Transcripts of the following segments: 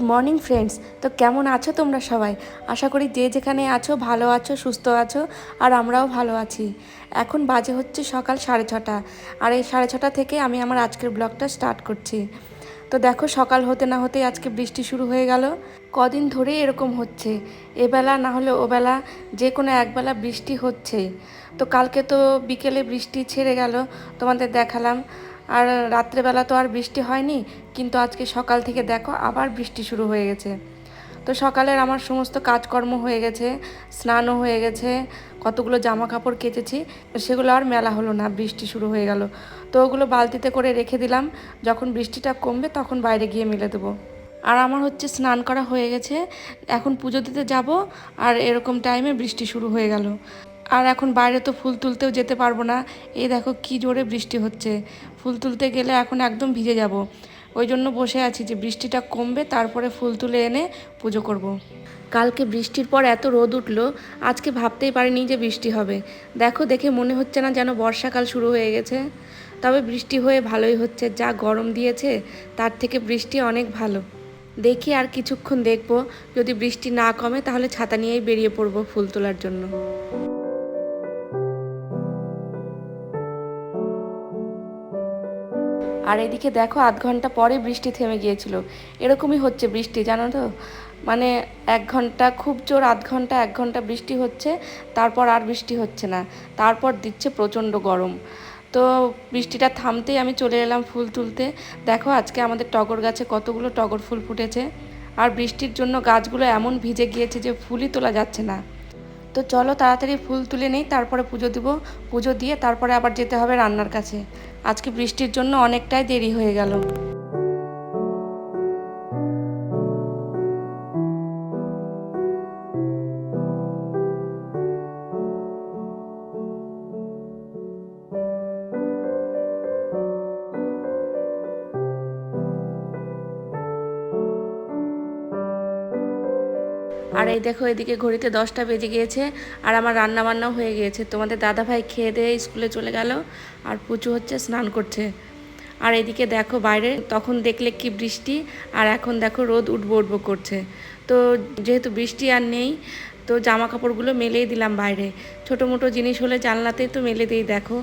Morning friends. তো কেমন আছো তোমরা সবাই? আশা করি যে যেখানে আছো ভালো আছো, সুস্থ আছো, আর আমরাও ভালো আছি। এখন বাজে হচ্ছে সকাল 6:30, আর এই 6:30 থেকে আমি আমার আজকের ব্লগটা স্টার্ট করছি। তো দেখো, সকাল হতে না হতেই আজকে বৃষ্টি শুরু হয়ে গেল। কদিন ধরেই এরকম হচ্ছে, এবেলা না হলে ওবেলা যে কোনো একবেলা বৃষ্টি হচ্ছেই। তো কালকে তো বিকেলে বৃষ্টি ছেড়ে গেল, তোমাদের দেখালাম। আর রাত্রেবেলা তো আর বৃষ্টি হয়নি, কিন্তু আজকে সকাল থেকে দেখো আবার বৃষ্টি শুরু হয়ে গেছে। তো সকালের আমার সমস্ত কাজকর্ম হয়ে গেছে, স্নানও হয়ে গেছে, কতগুলো জামা কাপড় কেচেছি, সেগুলো আর মেলা হলো না, বৃষ্টি শুরু হয়ে গেল। তো ওগুলো বালতিতে করে রেখে দিলাম, যখন বৃষ্টিটা কমবে তখন বাইরে গিয়ে মেলে দেবো। আর আমার হচ্ছে স্নান করা হয়ে গেছে, এখন পুজো দিতে যাব, আর এরকম টাইমে বৃষ্টি শুরু হয়ে গেল। আর এখন বাইরে তো ফুল তুলতেও যেতে পারবো না, এই দেখো কি জোরে বৃষ্টি হচ্ছে। ফুল তুলতে গেলে এখন একদম ভিজে যাব, ওই জন্য বসে আছি যে বৃষ্টিটা কমবে তারপরে ফুল তুলে এনে পুজো করব। কালকে বৃষ্টির পর এত রোদ উঠলো, আজকে ভাবতেই পারিনি যে বৃষ্টি হবে। দেখো, দেখে মনে হচ্ছে না যেন বর্ষাকাল শুরু হয়ে গেছে? তবে বৃষ্টি হয়ে ভালোই হচ্ছে, যা গরম দিয়েছে তার থেকে বৃষ্টি অনেক ভালো। দেখি আর কিছুক্ষণ দেখবো, যদি বৃষ্টি না কমে তাহলে ছাতা নিয়েই বেরিয়ে পড়বো ফুল তোলার জন্য। আর এদিকে দেখো, আধ ঘন্টা পরে বৃষ্টি থেমে গিয়েছিল। এরকমই হচ্ছে বৃষ্টি, জানো তো, মানে 1 ঘন্টা খুব জোর, আধ ঘন্টা 1 ঘন্টা বৃষ্টি হচ্ছে, তারপর আর বৃষ্টি হচ্ছে না, তারপর দিচ্ছে প্রচণ্ড গরম। তো বৃষ্টিটা থামতেই আমি চলে এলাম ফুল তুলতে। দেখো, আজকে আমাদের টগর গাছে কতগুলো টগর ফুল ফুটেছে, আর বৃষ্টির জন্য গাছগুলো এমন ভিজে গিয়েছে যে ফুলই তোলা যাচ্ছে না। তো চলো তাড়াতাড়ি ফুল তুলে নেই, তারপরে পুজো দিব। পুজো দিয়ে তারপরে আবার যেতে হবে রান্নার কাছে। আজকে বৃষ্টির জন্য অনেকটাই দেরি হয়ে গেল। আর এই দেখো, এদিকে ঘড়িতে 10টা বেজে গিয়েছে, আর আমার রান্না বান্নাও হয়ে গিয়েছে। তোমাদের দাদাভাই খেয়ে দিয়ে স্কুলে চলে গেল, আর পুচু হচ্ছে স্নান করছে। আর এদিকে দেখো বাইরে তখন দেখলে কি বৃষ্টি, আর এখন দেখো রোদ উঠবো উঠবো করছে। তো যেহেতু বৃষ্টি আর নেই, তো জামা কাপড়গুলো মেলেই দিলাম বাইরে। ছোটো মোটো জিনিস হলে জানলাতেই তো মেলে দিই। দেখো,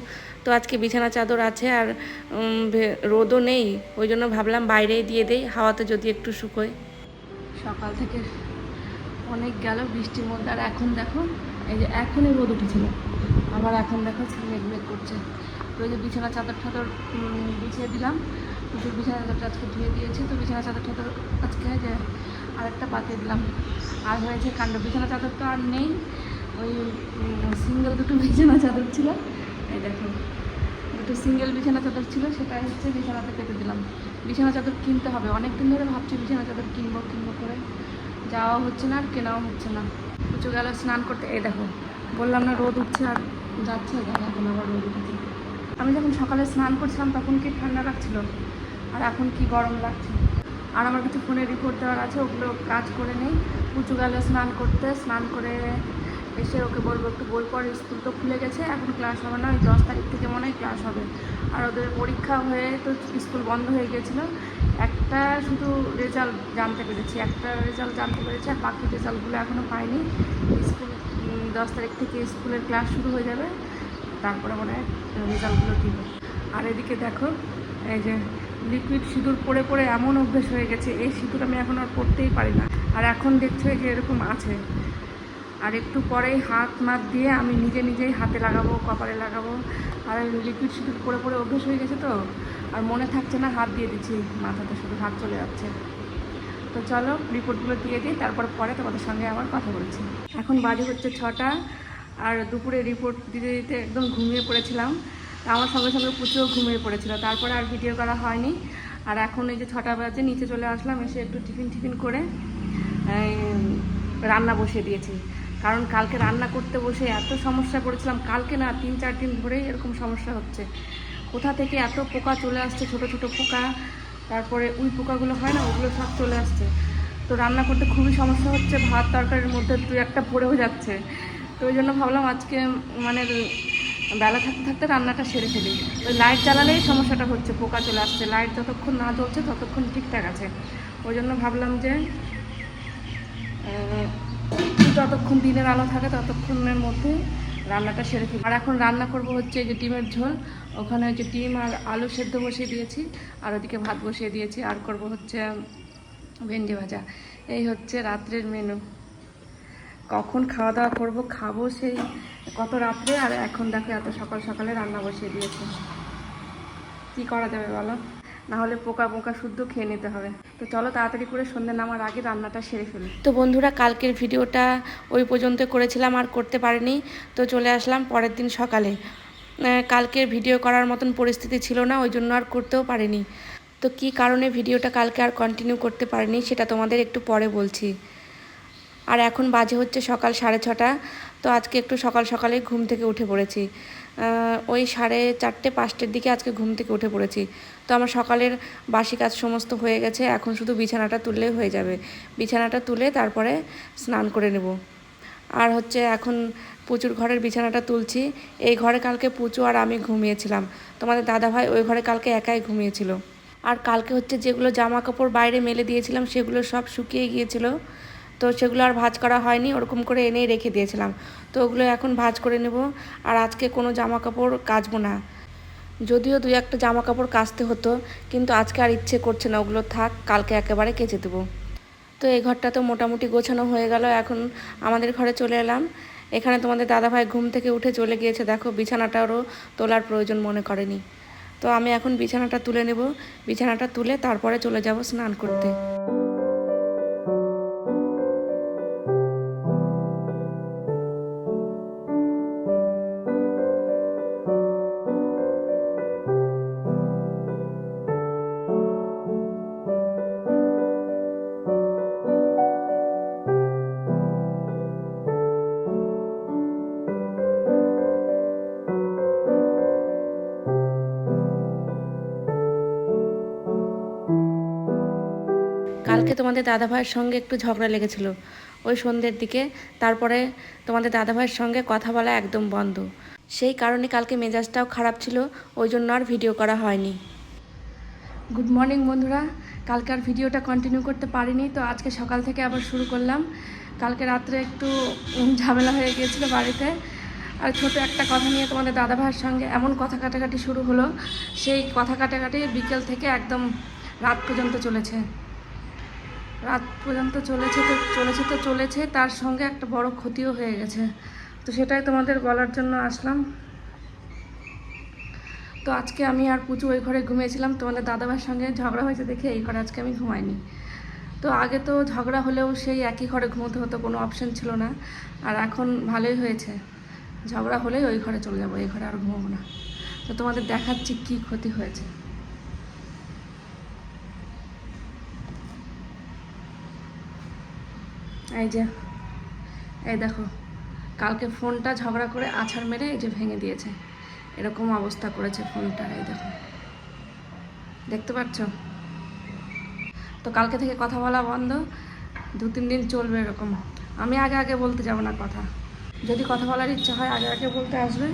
তো আজকে বিছানা চাদর আছে, আর রোদও নেই, ওই জন্য ভাবলাম বাইরেই দিয়ে দেই, হাওয়াতে যদি একটু শুকোয়। সকাল থেকে অনেক গেল বৃষ্টির মধ্যে, আর এখন দেখো এই যে এখনই রোদ উঠেছিল, আবার এখন দেখো মেঘ মেঘ করছে। তো এই যে বিছানা চাদর ঠাদর বিছিয়ে দিলাম, প্রচুর বিছানা চাদরটা আজকে ধুয়ে দিয়েছি। তো বিছানা চাদর ঠাদর আজকে যে আরেকটা পাতিয়ে দিলাম। আর হয়েছে কাণ্ড, বিছানা চাদর তো আর নেই, ওই সিঙ্গেল দুটো বিছানা চাদর ছিল, এই দেখো দুটো সিঙ্গেল বিছানা চাদর ছিল, সেটাই হচ্ছে বিছানাতে পেতে দিলাম। বিছানা চাদর কিনতে হবে, অনেক দিন ধরে ভাবছি বিছানা চাদর কিনবো করে, যাওয়া হচ্ছে না আর কেনাও হচ্ছে না। উঁচু গেল স্নান করতে, এই দেখো বললাম না রোদ উঠছে আর যাচ্ছে, এখন আবার রোদ উঠেছে। আমি যখন সকালে স্নান করছিলাম তখন কি ঠান্ডা লাগছিল, আর এখন কি গরম লাগছে। আর আমার কিছু ফোনে রিপোর্ট দেওয়ার আছে, ওগুলো কাজ করে নেই। উঁচু গেলে স্নান করতে, স্নান করে এসে ওকে বলবো একটু বই পড়। স্কুল তো খুলে গেছে, এখন ক্লাস হবে না, ওই 10 তারিখ থেকে মনে হয় ক্লাস হবে। আর ওদের পরীক্ষা হয়ে তো স্কুল বন্ধ হয়ে গিয়েছিলো, একটা শুধু রেজাল্ট জানতে পেরেছি, আর বাকি রেজাল্টগুলো এখনও পাইনি। স্কুল 10 তারিখ থেকে স্কুলের ক্লাস শুরু হয়ে যাবে, তারপরে মনে হয় রেজাল্টগুলো দিবে। আর এদিকে দেখো, এই যে লিকুইড সিঁদুর পরে পরে এমন অভ্যেস হয়ে গেছে, এই সিঁদুর আমি এখন আর পরতেই পারি না। আর এখন দেখছো যে এরকম আছে, আর একটু পরেই হাত মাত দিয়ে আমি নিজেই হাতে লাগাবো, কপালে লাগাবো। আর লিকুইড সিঁদুর পরে পরে অভ্যেস হয়ে গেছে, তো আর মনে থাকছে না, হাত দিয়ে দিচ্ছি মাথাতে, শুধু হাত চলে যাচ্ছে। তো চলো রিপোর্টগুলো দিয়ে দিই, তারপর পরে তোমাদের সঙ্গে আবার কথা বলছি। এখন বাজে হচ্ছে 6টা, আর দুপুরে রিপোর্ট দিতে দিতে একদম ঘুমিয়ে পড়েছিলাম। আমার সঙ্গে সঙ্গে প্রচুর ঘুমিয়ে পড়েছিল, তারপরে আর ভিডিও করা হয়নি। আর এখন এই যে 6টা বাজে, নিচে চলে আসলাম, এসে একটু টিফিন করে রান্না বসিয়ে দিয়েছি। কারণ কালকে রান্না করতে বসে এত সমস্যা করেছিলাম, কালকে না 3-4 দিন ধরেই এরকম সমস্যা হচ্ছে। কোথা থেকে এত পোকা চলে আসছে, ছোট ছোট পোকা, তারপরে উই পোকাগুলো হয় না, ওগুলো সব চলে আসছে। তো রান্না করতে খুবই সমস্যা হচ্ছে, ভাত তরকারির মধ্যে 2-1টা পড়েও যাচ্ছে। তো ওই জন্য ভাবলাম আজকে মানে বেলা থাকতে থাকতে রান্নাটা সেরে ফেলি। ওই লাইট জ্বালালেই সমস্যাটা হচ্ছে, পোকা চলে আসছে। লাইট যতক্ষণ না জ্বলছে ততক্ষণ ঠিকঠাক আছে, ওই জন্য ভাবলাম যে যতক্ষণ দিনের আলো থাকে ততক্ষণের মধ্যে রান্নাটা সেরে ফেলি। আর এখন রান্না করব হচ্ছে যে ডিমের ঝোল, ওখানে হচ্ছে ডিম আর আলু সেদ্ধ বসিয়ে দিয়েছি, আর ওদিকে ভাত বসিয়ে দিয়েছি, আর করব হচ্ছে ভেন্ডি ভাজা। এই হচ্ছে রাত্রের মেনু। কখন খাওয়া দাওয়া করবো, খাবো সেই কত রাত্রে, আর এখন দেখো এত সকাল সকালে রান্না বসিয়ে দিয়েছে। কি করা যাবে বলো, না হলে পোকা পোকা শুদ্ধ খেয়ে নিতে হবে। তো চলো তাড়াতাড়ি করে সন্ধ্যে নামার আগে রান্নাটা সেরে ফেলি। তো বন্ধুরা, কালকের ভিডিওটা ওই পর্যন্ত করেছিলাম, আর করতে পারিনি। তো চলে আসলাম পরের দিন সকালে। কালকের ভিডিও করার মতন পরিস্থিতি ছিল না, ওই জন্য আর করতেও পারিনি। তো কি কারণে ভিডিওটা কালকে আর কন্টিনিউ করতে পারিনি সেটা তোমাদের একটু পরে বলছি। আর এখন বাজে হচ্ছে সকাল 6:30। তো আজকে একটু সকাল সকালে ঘুম থেকে উঠে পড়েছি, ওই 4:30 5টার দিকে আজকে ঘুম থেকে উঠে পড়েছি। তো আমার সকালের বাসি কাজ সমস্ত হয়ে গেছে, এখন শুধু বিছানাটা তুললেই হয়ে যাবে। বিছানাটা তুলে তারপরে স্নান করে নেব। আর হচ্ছে এখন পুচুর ঘরের বিছানাটা তুলছি। এই ঘরে কালকে পুচু আর আমি ঘুমিয়েছিলাম, তোমাদের দাদাভাই ওই ঘরে কালকে একাই ঘুমিয়েছিল। আর কালকে হচ্ছে যেগুলো জামা কাপড় বাইরে মেলে দিয়েছিলাম সেগুলো সব শুকিয়ে গিয়েছিল, তো সেগুলো আর ভাঁজ করা হয়নি, ওরকম করে এনেই রেখে দিয়েছিলাম। তো ওগুলো এখন ভাঁজ করে নেব। আর আজকে কোনো জামা কাপড় কাচবো না, যদিও 2-1টা জামা কাপড় কাচতে হতো, কিন্তু আজকে আর ইচ্ছে করছে না, ওগুলো থাক, কালকে একেবারে কেচে দেবো। তো এই ঘরটা তো মোটামুটি গোছানো হয়ে গেল। এখন আমাদের ঘরে চলে এলাম। এখানে তোমাদের দাদাভাই ঘুম থেকে উঠে চলে গিয়েছে, দেখো বিছানাটারও তোলার প্রয়োজন মনে করেনি। তো আমি এখন বিছানাটা তুলে নেব, বিছানাটা তুলে তারপরে চলে যাব স্নান করতে। কালকে তোমাদের দাদাভাইয়ের সঙ্গে একটু ঝগড়া লেগেছিল ওই সন্ধ্যের দিকে, তারপরে তোমাদের দাদাভাইয়ের সঙ্গে কথা বলা একদম বন্ধ। সেই কারণে কালকে মেজাজটাও খারাপ ছিল, ওই জন্য আর ভিডিও করা হয়নি। গুড মর্নিং বন্ধুরা, কালকে আর ভিডিওটা কন্টিনিউ করতে পারিনি, তো আজকে সকাল থেকে আবার শুরু করলাম। কালকে রাত্রে একটু ঝামেলা হয়ে গিয়েছিলো বাড়িতে, আর ছোট একটা কথা নিয়ে তোমাদের দাদাভাইয়ের সঙ্গে এমন কথা কাটাকাটি শুরু হলো, সেই কথা কাটাকাটি বিকেল থেকে একদম রাত পর্যন্ত চলেছে। চলেছে তার সঙ্গে একটা বড় ক্ষতিও হয়ে গেছে। তো সেটাই তোমাদের বলার জন্য আসলাম। তো আজকে আমি আর পুচু ওই ঘরে ঘুমিয়েছিলাম, তোমাদের দাদাভাইয়ের সঙ্গে ঝগড়া হয়েছে দেখে এই ঘরে আজকে আমি ঘুমাইনি। তো আগে তো ঝগড়া হলেও সেই একই ঘরে ঘুমোতে হতো, কোনো অপশন ছিল না। আর এখন ভালোই হয়েছে, ঝগড়া হলেই ওই ঘরে চলে যাবো, এই ঘরে আর ঘুমাবো না। তো তোমাদের দেখাচ্ছি কি ক্ষতি হয়েছে। এই দেখো, কালকে ফোনটা ঝগড়া করে আছাড় মেরে এই যে ভেঙে দিয়েছে, এরকম অবস্থা করেছে ফোনটা। এই দেখো, দেখতে পাচ্ছ? তো কালকে থেকে কথা বলা বন্ধ, 2-3 দিন চলবে এরকম। আমি আগে বলতে যাব না কথা, যদি কথা বলার ইচ্ছা হয় আগে বলতে আসবে,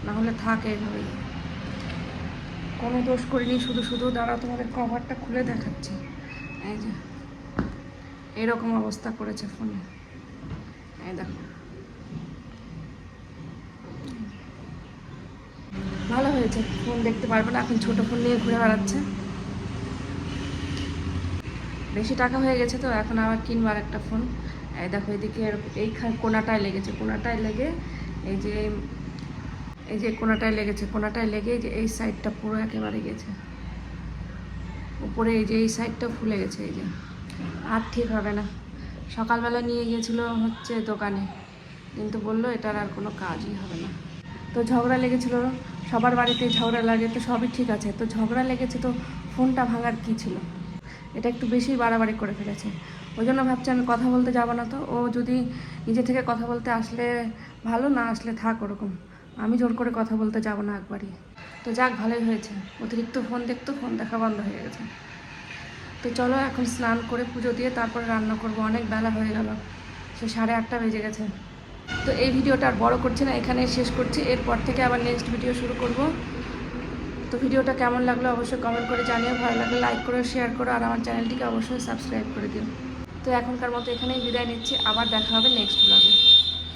না হলে থাক এইভাবেই। কোনো দোষ করিনি, শুধু দাঁড়া তোমাদের কভারটা খুলে দেখাচ্ছি। এই যে এরকম অবস্থা করেছে ফোনে, এই দেখো। ভালো হয়েছে, ফোন দেখতে পারবে না, এখন ছোট ফোন নিয়ে ঘুরে বেড়াচ্ছে। বেশি টাকা হয়ে গেছে তো এখন আবার কিনবার একটা ফোন। এই দেখো এদিকে এই কোনাটায় লেগেছে, কোনাটায় লেগে এই যে কোনাটায় লেগে এই যে এই সাইডটা পুরো একেবারে গেছে উপরে, এই যে এই সাইডটা ফুলে গেছে, এই যে আর ঠিক হবে না। সকালবেলা নিয়ে গিয়েছিল হচ্ছে দোকানে, কিন্তু বললো এটার আর কোনো কাজই হবে না। তো ঝগড়া লেগেছিল, সবার বাড়িতে ঝগড়া লাগে, তো সবই ঠিক আছে। তো ঝগড়া লেগেছে, তো ফোনটা ভাঙার কী ছিল? এটা একটু বেশি বাড়াবাড়ি করে ফেলেছে, ওই জন্য ভাবছি আমি কথা বলতে যাবো না। তো ও যদি নিজে থেকে কথা বলতে আসলে ভালো, না আসলে থাক ওরকম, আমি জোর করে কথা বলতে যাবো না একবারই। তো যাক, ভালোই হয়েছে, অতিরিক্ত ফোন দেখতো, ফোন দেখা বন্ধ হয়ে গেছে। তো চলো এখন স্নান করে পুজো দিয়ে তারপরে রান্না করব, অনেক বেলা হয়ে গেল, সে 8:30 বেজে গেছে। তো এই ভিডিওটা আর বড় করছি না, এখানে শেষ করছি। এরপর থেকে আবার নেক্সট ভিডিও শুরু করব। তো ভিডিওটা কেমন লাগলো অবশ্যই কমেন্ট করে জানিও, ভালো লাগলে লাইক করো, শেয়ার করো, আর আমার চ্যানেলটিকে অবশ্যই সাবস্ক্রাইব করে দিও। তো এখনকার মতো এখানেই বিদায় নিচ্ছি, আবার দেখা হবে নেক্সট ব্লগে।